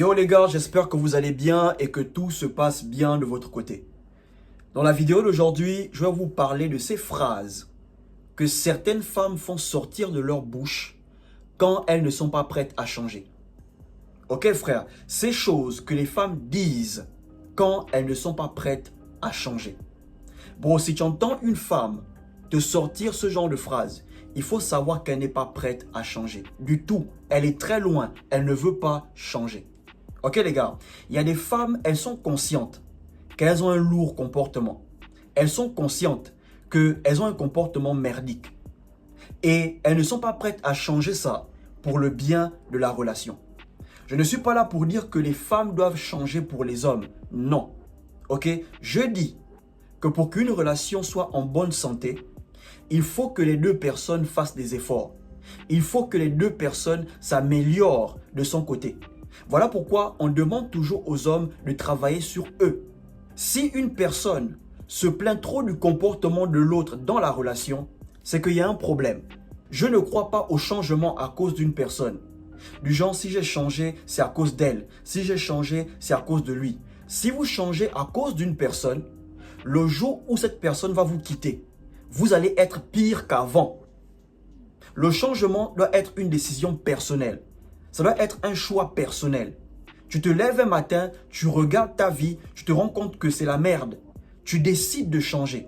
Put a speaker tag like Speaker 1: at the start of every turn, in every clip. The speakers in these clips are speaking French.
Speaker 1: Yo les gars, j'espère que vous allez bien et que tout se passe bien de votre côté. Dans la vidéo d'aujourd'hui, je vais vous parler de ces phrases que certaines femmes font sortir de leur bouche quand elles ne sont pas prêtes à changer. Ok frère, ces choses que les femmes disent quand elles ne sont pas prêtes à changer. Bon, si tu entends une femme te sortir ce genre de phrases, il faut savoir qu'elle n'est pas prête à changer. Du tout, elle est très loin, elle ne veut pas changer. Ok les gars, il y a des femmes, elles sont conscientes qu'elles ont un lourd comportement. Elles sont conscientes qu'elles ont un comportement merdique. Et elles ne sont pas prêtes à changer ça pour le bien de la relation. Je ne suis pas là pour dire que les femmes doivent changer pour les hommes. Non. Ok? Je dis que pour qu'une relation soit en bonne santé, il faut que les deux personnes fassent des efforts. Il faut que les deux personnes s'améliorent de son côté. Voilà pourquoi on demande toujours aux hommes de travailler sur eux. Si une personne se plaint trop du comportement de l'autre dans la relation, c'est qu'il y a un problème. Je ne crois pas au changement à cause d'une personne. Du genre, si j'ai changé, c'est à cause d'elle. Si j'ai changé, c'est à cause de lui. Si vous changez à cause d'une personne, le jour où cette personne va vous quitter, vous allez être pire qu'avant. Le changement doit être une décision personnelle. Ça doit être un choix personnel. Tu te lèves un matin, tu regardes ta vie, tu te rends compte que c'est la merde. Tu décides de changer.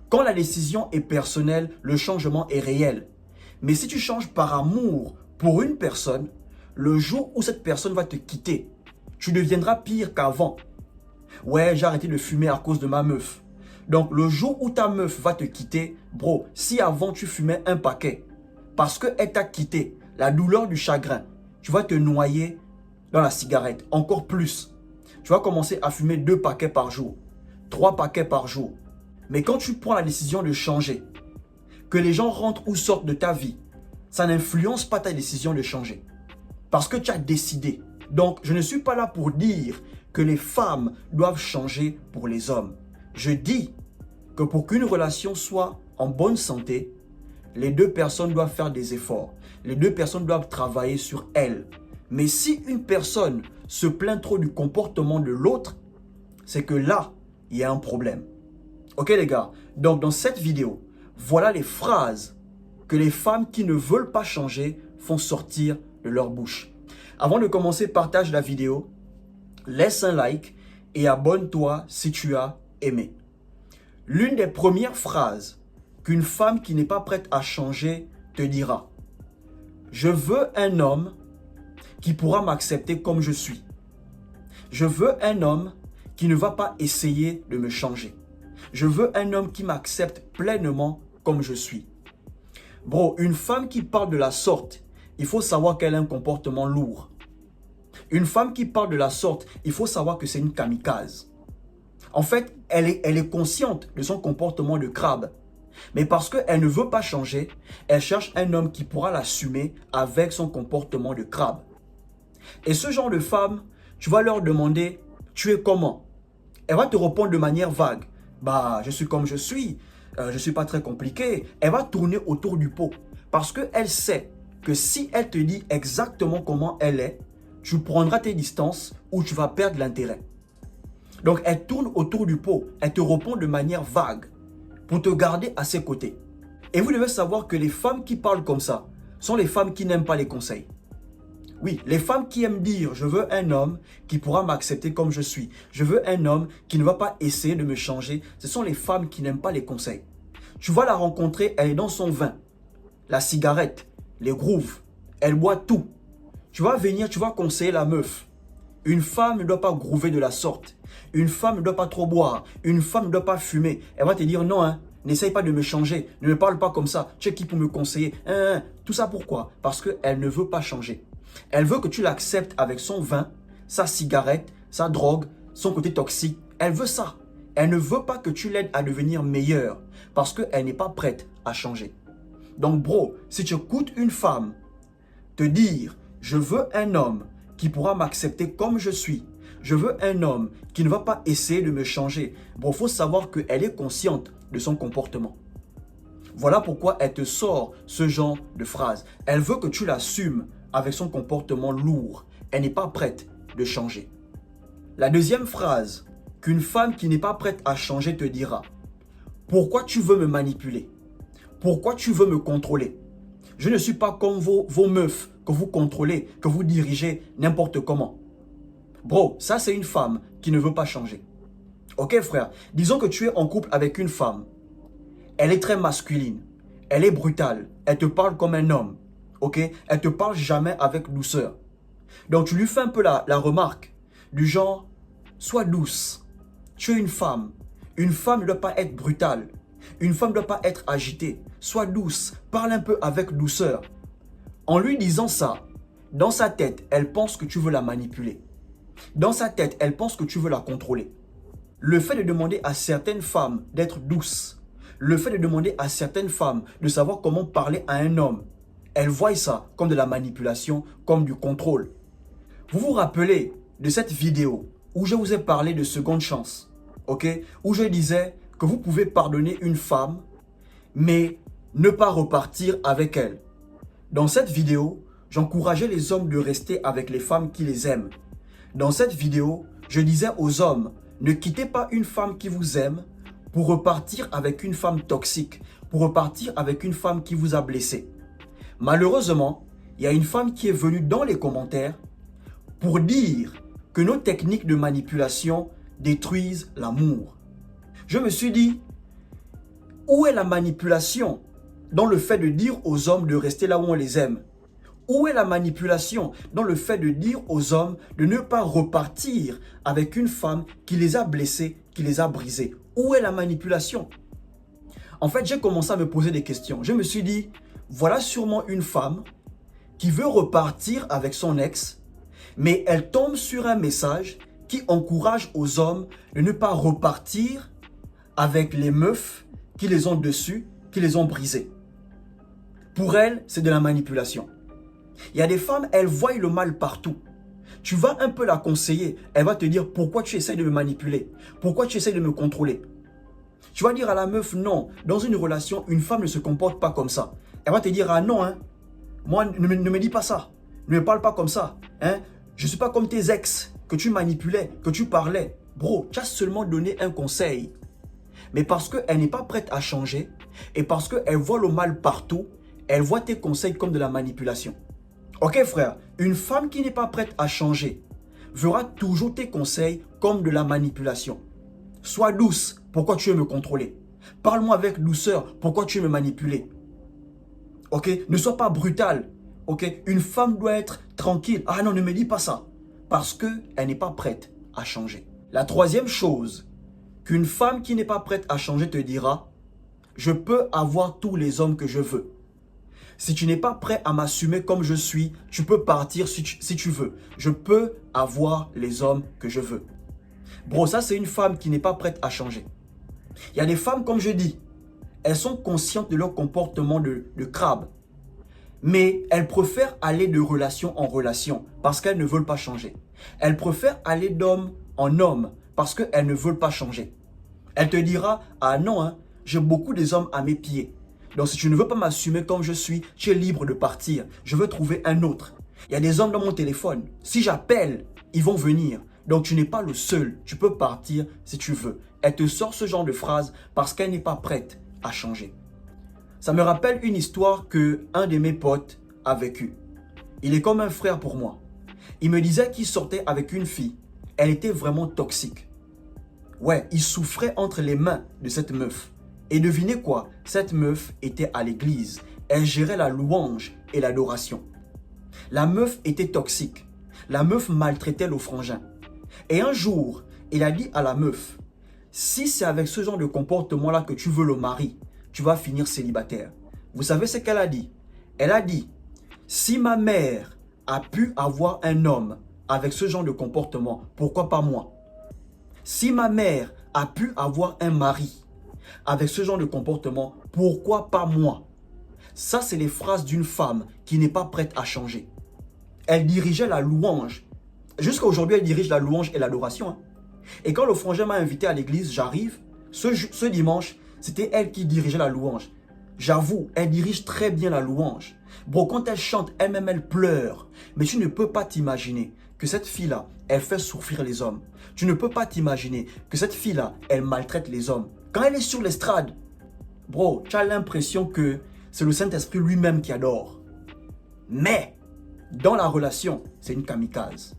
Speaker 1: Quand la décision est personnelle, le changement est réel. Mais si tu changes par amour pour une personne, le jour où cette personne va te quitter, tu deviendras pire qu'avant. Ouais, j'ai arrêté de fumer à cause de ma meuf. Donc le jour où ta meuf va te quitter, bro, si avant tu fumais un paquet, parce qu'elle t'a quitté, la douleur du chagrin, tu vas te noyer dans la cigarette, encore plus. Tu vas commencer à fumer 2 paquets par jour, 3 paquets par jour. Mais quand tu prends la décision de changer, que les gens rentrent ou sortent de ta vie, ça n'influence pas ta décision de changer. Parce que tu as décidé. Donc, je ne suis pas là pour dire que les femmes doivent changer pour les hommes. Je dis que pour qu'une relation soit en bonne santé, les deux personnes doivent faire des efforts. Les deux personnes doivent travailler sur elles. Mais si une personne se plaint trop du comportement de l'autre, c'est que là, il y a un problème. Ok les gars, donc dans cette vidéo, voilà les phrases que les femmes qui ne veulent pas changer font sortir de leur bouche. Avant de commencer, partage la vidéo, laisse un like et abonne-toi si tu as aimé. L'une des premières phrases qu'une femme qui n'est pas prête à changer te dira: je veux un homme qui pourra m'accepter comme je suis. Je veux un homme qui ne va pas essayer de me changer. Je veux un homme qui m'accepte pleinement comme je suis. Bro, une femme qui parle de la sorte, il faut savoir qu'elle a un comportement lourd. Une femme qui parle de la sorte, il faut savoir que c'est une kamikaze. En fait, elle est consciente de son comportement de crabe. Mais parce qu'elle ne veut pas changer, elle cherche un homme qui pourra l'assumer avec son comportement de crabe. Et ce genre de femme, tu vas leur demander, tu es comment? Elle va te répondre de manière vague. Bah, je suis comme je suis. Je ne suis pas très compliqué. Elle va tourner autour du pot. Parce qu'elle sait que si elle te dit exactement comment elle est, tu prendras tes distances ou tu vas perdre l'intérêt. Donc, elle tourne autour du pot. Elle te répond de manière vague pour te garder à ses côtés. Et vous devez savoir que les femmes qui parlent comme ça sont les femmes qui n'aiment pas les conseils. Oui, les femmes qui aiment dire « je veux un homme qui pourra m'accepter comme je suis. Je veux un homme qui ne va pas essayer de me changer. » Ce sont les femmes qui n'aiment pas les conseils. Tu vas la rencontrer, elle est dans son vin, la cigarette, les grooves. Elle boit tout. Tu vas venir, tu vas conseiller la meuf. Une femme ne doit pas groover de la sorte. Une femme ne doit pas trop boire. Une femme ne doit pas fumer. Elle va te dire « non, hein, n'essaye pas de me changer. Ne me parle pas comme ça. Tu es qui pour me conseiller? Tout ça pourquoi? Parce qu'elle ne veut pas changer. Elle veut que tu l'acceptes avec son vin, sa cigarette, sa drogue, son côté toxique. Elle veut ça. Elle ne veut pas que tu l'aides à devenir meilleure parce qu'elle n'est pas prête à changer. Donc bro, si tu écoutes une femme te dire « je veux un homme qui pourra m'accepter comme je suis. Je veux un homme qui ne va pas essayer de me changer. » Bon, il faut savoir qu'elle est consciente de son comportement. Voilà pourquoi elle te sort ce genre de phrase. Elle veut que tu l'assumes avec son comportement lourd. Elle n'est pas prête. de changer. La deuxième phrase qu'une femme qui n'est pas prête à changer te dira: pourquoi tu veux me manipuler? Pourquoi tu veux me contrôler? Je ne suis pas comme vos meufs que vous contrôlez, que vous dirigez n'importe comment. Bro, ça c'est une femme qui ne veut pas changer. Ok frère, disons que tu es en couple avec une femme. Elle est très masculine, elle est brutale, elle te parle comme un homme. Ok, elle te parle jamais avec douceur. Donc tu lui fais un peu la remarque du genre: sois douce. Tu es une femme. Une femme ne doit pas être brutale. Une femme ne doit pas être agitée. Sois douce. Parle un peu avec douceur. En lui disant ça, dans sa tête, elle pense que tu veux la manipuler. Dans sa tête, elle pense que tu veux la contrôler. Le fait de demander à certaines femmes d'être douces, le fait de demander à certaines femmes de savoir comment parler à un homme, elles voient ça comme de la manipulation, comme du contrôle. Vous vous rappelez de cette vidéo où je vous ai parlé de seconde chance, ok? Où je disais que vous pouvez pardonner une femme, mais ne pas repartir avec elle. Dans cette vidéo, j'encourageais les hommes de rester avec les femmes qui les aiment. Dans cette vidéo, je disais aux hommes: ne quittez pas une femme qui vous aime pour repartir avec une femme toxique, pour repartir avec une femme qui vous a blessé. Malheureusement, il y a une femme qui est venue dans les commentaires pour dire que nos techniques de manipulation détruisent l'amour. Je me suis dit, où est la manipulation dans le fait de dire aux hommes de rester là où on les aime? Où est la manipulation dans le fait de dire aux hommes de ne pas repartir avec une femme qui les a blessés, qui les a brisés? Où est la manipulation? En fait, j'ai commencé à me poser des questions. Je me suis dit, voilà sûrement une femme qui veut repartir avec son ex, mais elle tombe sur un message qui encourage aux hommes de ne pas repartir avec les meufs qui les ont dessus, qui les ont brisés. Pour elle, c'est de la manipulation. Il y a des femmes, elles voient le mal partout. Tu vas un peu la conseiller, elle va te dire: pourquoi tu essaies de me manipuler? Pourquoi tu essaies de me contrôler? Tu vas dire à la meuf: non, dans une relation, une femme ne se comporte pas comme ça. Elle va te dire: ah non, hein, moi, ne me dis pas ça. Ne me parle pas comme ça. Hein? Je ne suis pas comme tes ex que tu manipulais, que tu parlais. Bro, tu as seulement donné un conseil. Mais parce qu'elle n'est pas prête à changer et parce qu'elle voit le mal partout, elle voit tes conseils comme de la manipulation. Ok frère, une femme qui n'est pas prête à changer verra toujours tes conseils comme de la manipulation. Sois douce, pourquoi tu veux me contrôler? Parle-moi avec douceur, pourquoi tu veux me manipuler? Ok, ne sois pas brutal. Ok, une femme doit être tranquille. Ah non, ne me dis pas ça. Parce qu'elle n'est pas prête à changer. La troisième chose qu'une femme qui n'est pas prête à changer te dira: je peux avoir tous les hommes que je veux. Si tu n'es pas prêt à m'assumer comme je suis, tu peux partir si tu veux. Je peux avoir les hommes que je veux. Bro, ça c'est une femme qui n'est pas prête à changer. Il y a des femmes, comme je dis, elles sont conscientes de leur comportement de crabe. Mais elles préfèrent aller de relation en relation parce qu'elles ne veulent pas changer. Elles préfèrent aller d'homme en homme parce qu'elles ne veulent pas changer. Elle te dira: ah non, hein, j'ai beaucoup des hommes à mes pieds. Donc si tu ne veux pas m'assumer comme je suis, tu es libre de partir. Je veux trouver un autre. Il y a des hommes dans mon téléphone. Si j'appelle, ils vont venir. Donc tu n'es pas le seul. Tu peux partir si tu veux. Elle te sort ce genre de phrase parce qu'elle n'est pas prête à changer. Ça me rappelle une histoire que un de mes potes a vécue. Il est comme un frère pour moi. Il me disait qu'il sortait avec une fille. Elle était vraiment toxique. Ouais, il souffrait entre les mains de cette meuf. Et devinez quoi? Cette meuf était à l'église. Elle gérait la louange et l'adoration. La meuf était toxique. La meuf maltraitait le frangin. Et un jour, il a dit à la meuf: si c'est avec ce genre de comportement-là que tu veux le mari, tu vas finir célibataire. Vous savez ce qu'elle a dit? Elle a dit: si ma mère a pu avoir un homme avec ce genre de comportement, pourquoi pas moi? Si ma mère a pu avoir un mari avec ce genre de comportement, pourquoi pas moi? Ça, c'est les phrases d'une femme qui n'est pas prête à changer. Elle dirigeait la louange. Jusqu'à aujourd'hui, elle dirige la louange et l'adoration. Hein. Et quand le frangin m'a invité à l'église, j'arrive. Ce dimanche, c'était elle qui dirigeait la louange. J'avoue, elle dirige très bien la louange. Bon, quand elle chante, elle-même, elle pleure. Mais tu ne peux pas t'imaginer que cette fille-là, elle fait souffrir les hommes. Tu ne peux pas t'imaginer que cette fille-là, elle maltraite les hommes. Quand elle est sur l'estrade, bro, tu as l'impression que c'est le Saint-Esprit lui-même qui adore. Mais, dans la relation, c'est une kamikaze.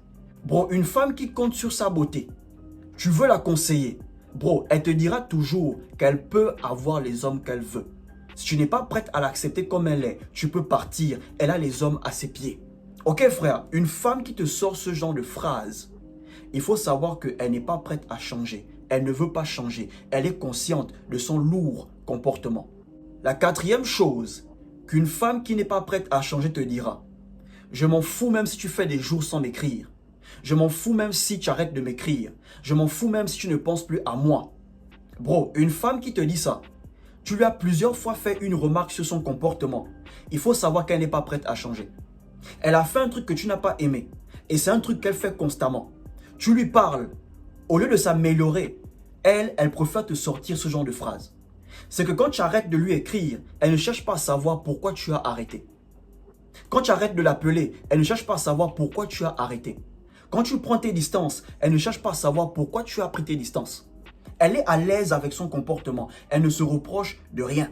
Speaker 1: Bro, une femme qui compte sur sa beauté, tu veux la conseiller. Bro, elle te dira toujours qu'elle peut avoir les hommes qu'elle veut. Si tu n'es pas prête à l'accepter comme elle est, tu peux partir. Elle a les hommes à ses pieds. Ok frère, une femme qui te sort ce genre de phrase, il faut savoir qu'elle n'est pas prête à changer. Elle ne veut pas changer. Elle est consciente de son lourd comportement. La quatrième chose qu'une femme qui n'est pas prête à changer te dira, je m'en fous même si tu fais des jours sans m'écrire. Je m'en fous même si tu arrêtes de m'écrire. Je m'en fous même si tu ne penses plus à moi. Bro, une femme qui te dit ça, tu lui as plusieurs fois fait une remarque sur son comportement. Il faut savoir qu'elle n'est pas prête à changer. Elle a fait un truc que tu n'as pas aimé. Et c'est un truc qu'elle fait constamment. Tu lui parles. Au lieu de s'améliorer, elle préfère te sortir ce genre de phrase. C'est que quand tu arrêtes de lui écrire, elle ne cherche pas à savoir pourquoi tu as arrêté. Quand tu arrêtes de l'appeler, elle ne cherche pas à savoir pourquoi tu as arrêté. Quand tu prends tes distances, elle ne cherche pas à savoir pourquoi tu as pris tes distances. Elle est à l'aise avec son comportement. Elle ne se reproche de rien.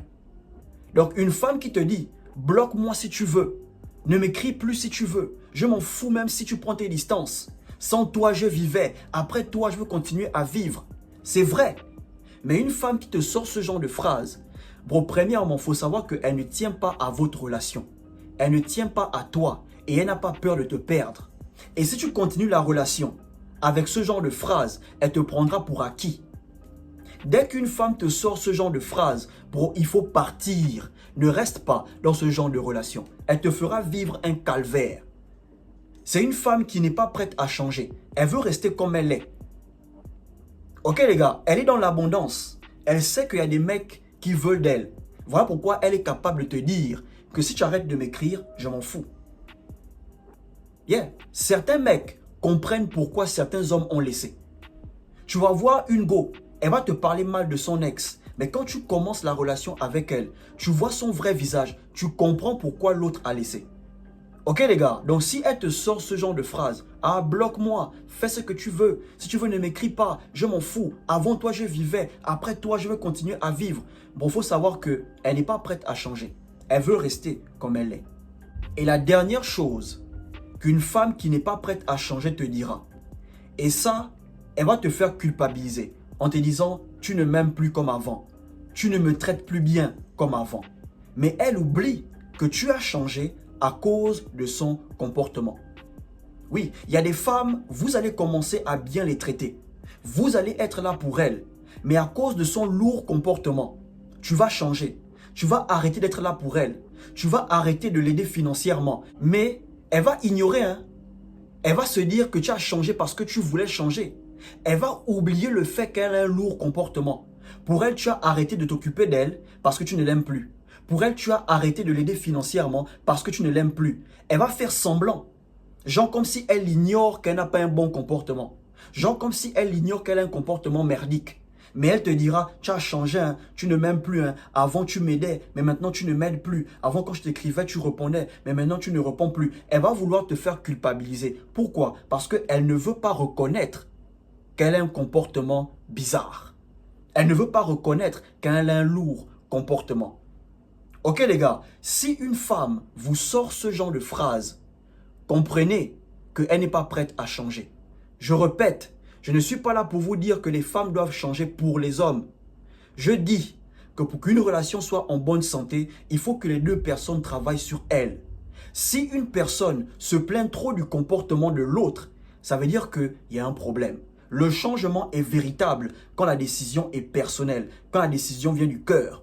Speaker 1: Donc une femme qui te dit, bloque-moi si tu veux. Ne m'écris plus si tu veux. Je m'en fous même si tu prends tes distances. Sans toi, je vivais. Après toi, je veux continuer à vivre. C'est vrai. Mais une femme qui te sort ce genre de phrase, bro, premièrement, il faut savoir qu'elle ne tient pas à votre relation. Elle ne tient pas à toi et elle n'a pas peur de te perdre. Et si tu continues la relation avec ce genre de phrase, elle te prendra pour acquis. Dès qu'une femme te sort ce genre de phrase, bro, il faut partir. Ne reste pas dans ce genre de relation. Elle te fera vivre un calvaire. C'est une femme qui n'est pas prête à changer. Elle veut rester comme elle est. Ok les gars, elle est dans l'abondance. Elle sait qu'il y a des mecs qui veulent d'elle. Voilà pourquoi elle est capable de te dire que si tu arrêtes de m'écrire, je m'en fous. Yeah. Certains mecs comprennent pourquoi certains hommes ont laissé. Tu vas voir une go, elle va te parler mal de son ex. Mais quand tu commences la relation avec elle, tu vois son vrai visage. Tu comprends pourquoi l'autre a laissé. Ok les gars, donc si elle te sort ce genre de phrase, ah bloque-moi, fais ce que tu veux, si tu veux ne m'écris pas, je m'en fous, avant toi je vivais, après toi je veux continuer à vivre. Bon, il faut savoir qu'elle n'est pas prête à changer, elle veut rester comme elle est. Et la dernière chose qu'une femme qui n'est pas prête à changer te dira, et ça, elle va te faire culpabiliser en te disant, tu ne m'aimes plus comme avant, tu ne me traites plus bien comme avant. Mais elle oublie que tu as changé à cause de son comportement. Oui, il y a des femmes, vous allez commencer à bien les traiter. Vous allez être là pour elles. Mais à cause de son lourd comportement, tu vas changer. Tu vas arrêter d'être là pour elle. Tu vas arrêter de l'aider financièrement. Mais elle va ignorer. Elle va se dire que tu as changé parce que tu voulais changer. Elle va oublier le fait qu'elle a un lourd comportement. Pour elle, tu as arrêté de t'occuper d'elle parce que tu ne l'aimes plus. Pour elle, tu as arrêté de l'aider financièrement parce que tu ne l'aimes plus. Elle va faire semblant. Genre comme si elle ignore qu'elle n'a pas un bon comportement. Genre comme si elle ignore qu'elle a un comportement merdique. Mais elle te dira, tu as changé, tu ne m'aimes plus. Avant, tu m'aidais, mais maintenant, tu ne m'aides plus. Avant, quand je t'écrivais, tu répondais, mais maintenant, tu ne réponds plus. Elle va vouloir te faire culpabiliser. Pourquoi? Parce qu'elle ne veut pas reconnaître qu'elle a un comportement bizarre. Elle ne veut pas reconnaître qu'elle a un lourd comportement. Ok les gars, si une femme vous sort ce genre de phrase, comprenez qu'elle n'est pas prête à changer. Je répète, je ne suis pas là pour vous dire que les femmes doivent changer pour les hommes. Je dis que pour qu'une relation soit en bonne santé, il faut que les deux personnes travaillent sur elles. Si une personne se plaint trop du comportement de l'autre, ça veut dire qu'il y a un problème. Le changement est véritable quand la décision est personnelle, quand la décision vient du cœur.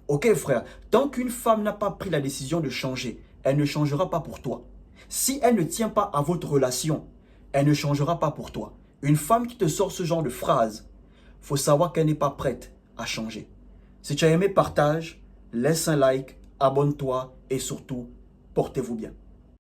Speaker 1: Ok frère, tant qu'une femme n'a pas pris la décision de changer, elle ne changera pas pour toi. Si elle ne tient pas à votre relation, elle ne changera pas pour toi. Une femme qui te sort ce genre de phrase, il faut savoir qu'elle n'est pas prête à changer. Si tu as aimé, partage, laisse un like, abonne-toi et surtout, portez-vous bien.